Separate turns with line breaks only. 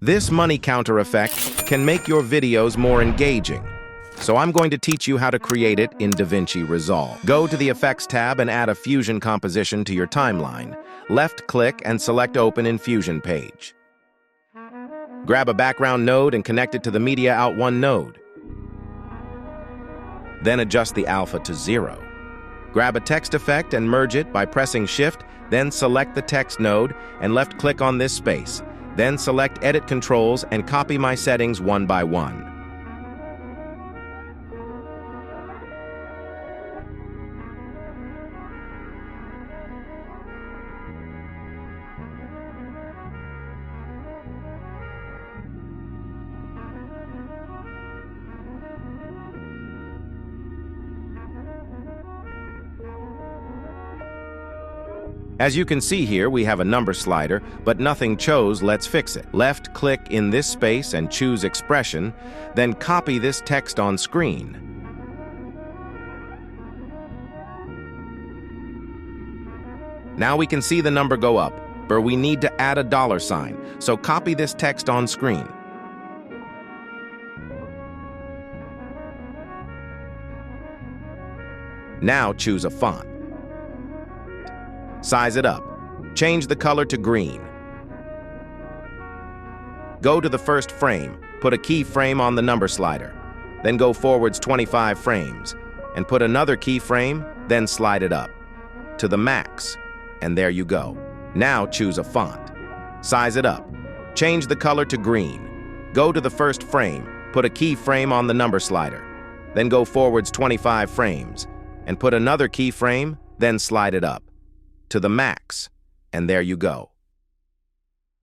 This money counter effect can make your videos more engaging. So I'm going to teach you how to create it in DaVinci Resolve. Go to the Effects tab and add a Fusion composition to your timeline. Left-click and select Open in Fusion page. Grab a background node and connect it to the Media Out 1 node. Then adjust the alpha to 0. Grab a text effect and merge it by pressing Shift, then select the text node and left-click on this space. Then select Edit Controls and copy my settings one by one. As you can see here, we have a number slider, but nothing chose. Let's fix it. Left-click in this space and choose Expression, then copy this text on screen. Now we can see the number go up, but we need to add a $sign, so copy this text on screen. Now choose a font. Size it up. Change the color to green. Go to the first frame, put a keyframe on the number slider. Then go forwards 25 frames, and put another keyframe, then slide it up to the max, and there you go. Now choose a font. Size it up. Change the color to green. Go to the first frame, put a keyframe on the number slider. Then go forwards 25 frames, and put another keyframe, then slide it up to the max, and there you go.